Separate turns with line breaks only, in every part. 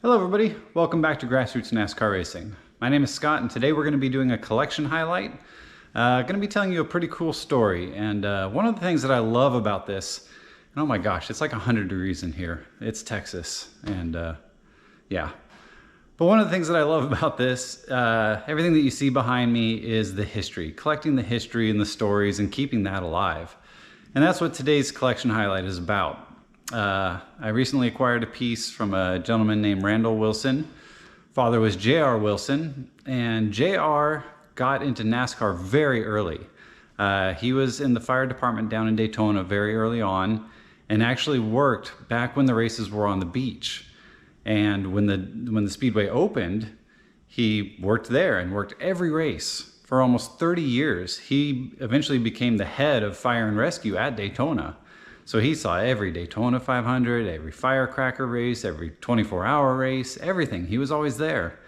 Hello everybody, welcome back to Grassroots NASCAR Racing. My name is Scott and today we're going to be doing a collection highlight. Going to be telling you a pretty cool story, and one of the things that I love about this, and oh my gosh, it's like 100 degrees in here. It's Texas, and yeah. But one of the things that I love about this, everything that you see behind me is the history, collecting the history and the stories and keeping that alive. And that's what today's collection highlight is about. I recently acquired a piece from a gentleman named Randall Wilson. Father was J.R. Wilson, and J.R. got into NASCAR very early. He was in the fire department down in Daytona very early on, and actually worked back when the races were on the beach. And when the speedway opened, he worked there and worked every race for almost 30 years. He eventually became the head of fire and rescue at Daytona. So he saw every Daytona 500, every firecracker race, every 24-hour race, everything. He was always there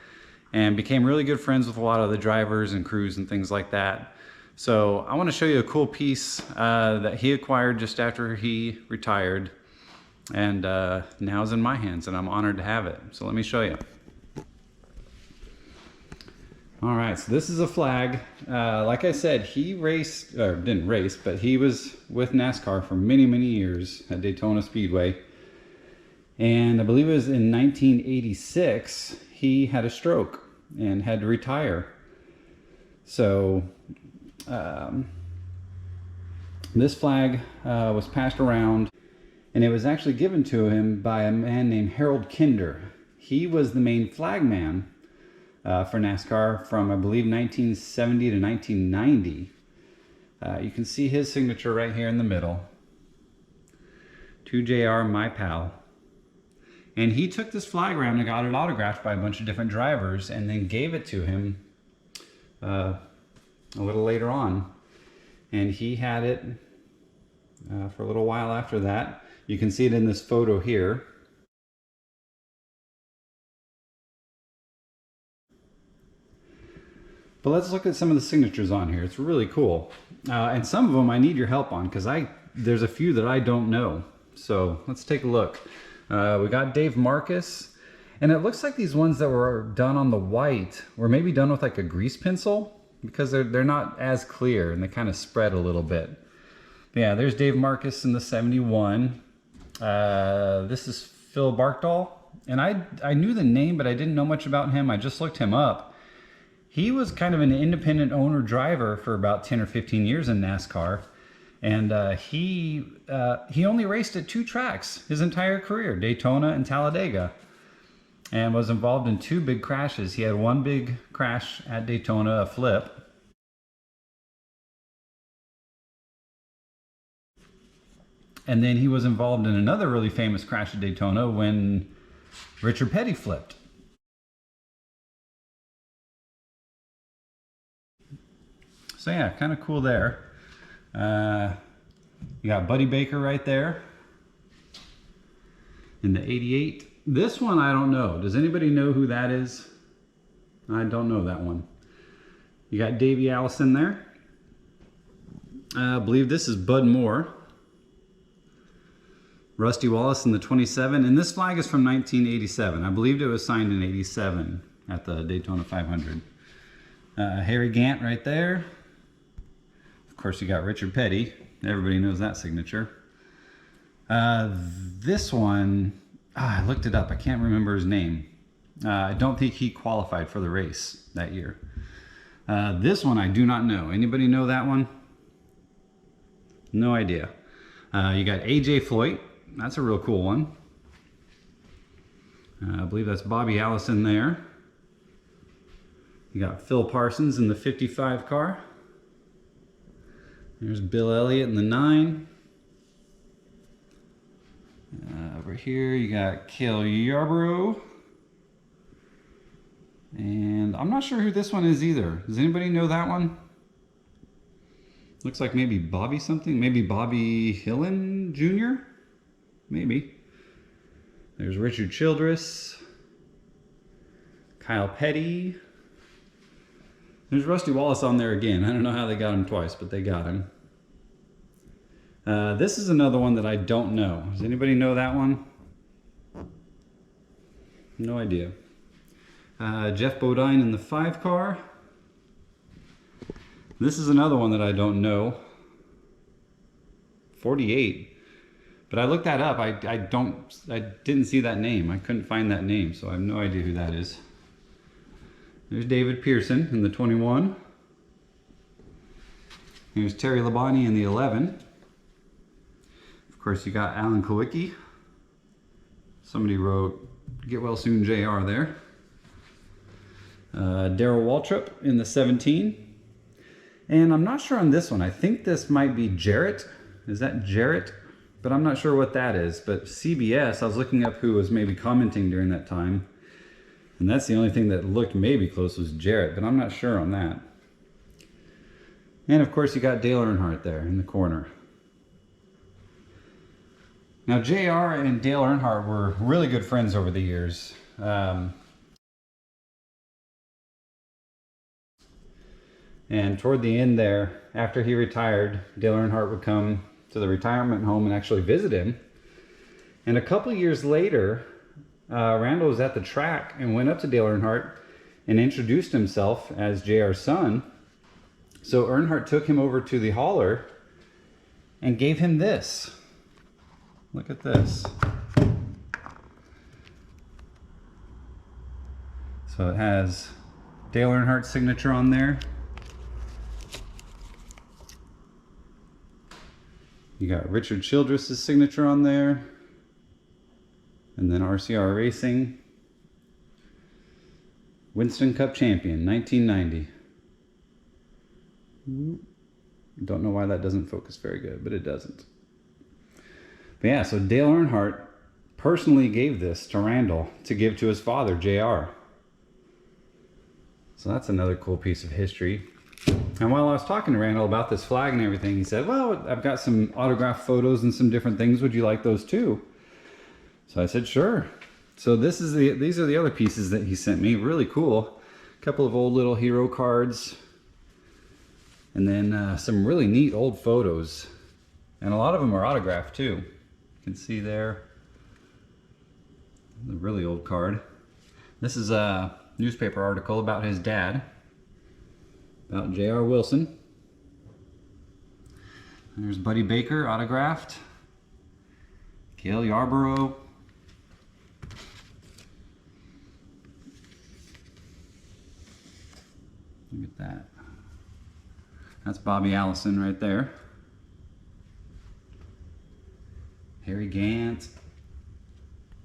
and became really good friends with a lot of the drivers and crews and things like that. So I want to show you a cool piece that he acquired just after he retired, and now is in my hands, and I'm honored to have it. So let me show you. All right, so this is a flag. Like I said, he raced, or didn't race, but he was with NASCAR for many, many years at Daytona Speedway. And I believe it was in 1986, he had a stroke and had to retire. So this flag was passed around, and it was actually given to him by a man named Harold Kinder. He was the main flag man for NASCAR from, I believe, 1970 to 1990. You can see his signature right here in the middle. To JR, my pal. And he took this flag around and got it autographed by a bunch of different drivers and then gave it to him a little later on. And he had it for a little while after that. You can see it in this photo here. But let's look at some of the signatures on here. It's really cool. And some of them I need your help on, because there's a few that I don't know. So let's take a look. We got Dave Marcus. And it looks like these ones that were done on the white were maybe done with like a grease pencil, because they're not as clear and they kind of spread a little bit. But yeah, there's Dave Marcus in the 71. This is Phil Barkdahl. And I knew the name, but I didn't know much about him. I just looked him up. He was kind of an independent owner driver for about 10 or 15 years in NASCAR. And he only raced at 2 tracks his entire career, Daytona and Talladega, and was involved in 2 big crashes. He had one big crash at Daytona, a flip. And then he was involved in another really famous crash at Daytona when Richard Petty flipped. So yeah, kind of cool there. You got Buddy Baker right there in the 88. This one I don't know. Does anybody know who that is? I don't know that one. You got Davey Allison there. I believe this is Bud Moore. Rusty Wallace in the 27. And this flag is from 1987. I believed it was signed in 87 at the Daytona 500. Harry Gant right there. Of course, you got Richard Petty. Everybody knows that signature. This one, I looked it up. I can't remember his name. I don't think he qualified for the race that year. This one I do not know. Anybody know that one? No idea. You got AJ Floyd. That's a real cool one. I believe that's Bobby Allison there. You got Phil Parsons in the 55 car. There's Bill Elliott in the 9. Over here you got Cale Yarborough. And I'm not sure who this one is either. Does anybody know that one? Looks like maybe Bobby something. Maybe Bobby Hillen Jr.? Maybe. There's Richard Childress. Kyle Petty. There's Rusty Wallace on there again. I don't know how they got him twice, but they got him. This is another one that I don't know. Does anybody know that one? No idea. Jeff Bodine in the 5 car. This is another one that I don't know. 48. But I looked that up. I didn't see that name. I couldn't find that name, so I have no idea who that is. There's David Pearson in the 21. Here's Terry Labonte in the 11. Of course, you got Alan Kowicki. Somebody wrote "Get Well Soon, JR" there. Darrell Waltrip in the 17. And I'm not sure on this one. I think this might be Jarrett. Is that Jarrett? But I'm not sure what that is. But CBS, I was looking up who was maybe commenting during that time. And that's the only thing that looked maybe close was Jarrett, but I'm not sure on that. And of course you got Dale Earnhardt there in the corner. Now JR and Dale Earnhardt were really good friends over the years. And toward the end there, after he retired, Dale Earnhardt would come to the retirement home and actually visit him. And a couple years later, Randall was at the track and went up to Dale Earnhardt and introduced himself as JR's son. So Earnhardt took him over to the hauler and gave him this. Look at this. So it has Dale Earnhardt's signature on there. You got Richard Childress' signature on there. And then RCR Racing. Winston Cup champion, 1990. Don't know why that doesn't focus very good, but it doesn't. But yeah, so Dale Earnhardt personally gave this to Randall to give to his father, JR. So that's another cool piece of history. And while I was talking to Randall about this flag and everything, he said, well, I've got some autographed photos and some different things. Would you like those too? So I said, sure. So these are the other pieces that he sent me. Really cool. A couple of old little hero cards. And then some really neat old photos. And a lot of them are autographed too. You can see there. The really old card. This is a newspaper article about his dad. About J.R. Wilson. And there's Buddy Baker, autographed. Cale Yarborough. Look at that. That's Bobby Allison right there. Harry Gant.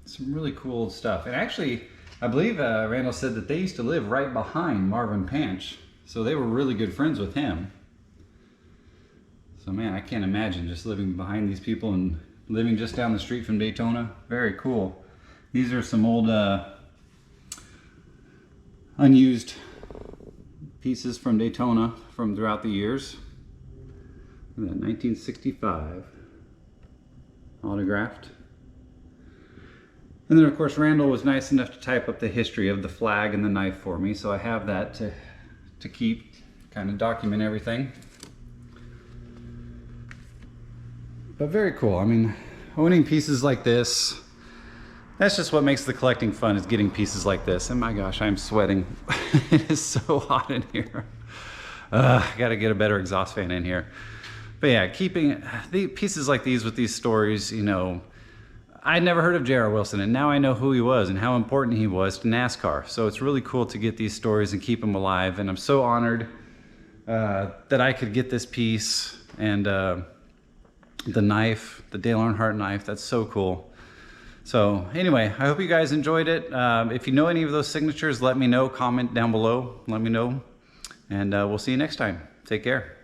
Some really cool stuff. And actually, I believe Randall said that they used to live right behind Marvin Panch. So they were really good friends with him. So man, I can't imagine just living behind these people and living just down the street from Daytona. Very cool. These are some old unused pieces from Daytona from throughout the years. Look at that, 1965. Autographed. And then of course Randall was nice enough to type up the history of the flag and the knife for me, so I have that to keep, kind of document everything. But very cool. I mean, owning pieces like this, that's just what makes the collecting fun, is getting pieces like this. And my gosh, I'm sweating. It is so hot in here. I gotta get a better exhaust fan in here. But yeah, keeping the pieces like these with these stories, you know, I'd never heard of J.R. Wilson, and now I know who he was and how important he was to NASCAR. So it's really cool to get these stories and keep them alive. And I'm so honored that I could get this piece and the knife, the Dale Earnhardt knife. That's so cool. So anyway, I hope you guys enjoyed it. If you know any of those signatures, let me know. Comment down below. Let me know. And we'll see you next time. Take care.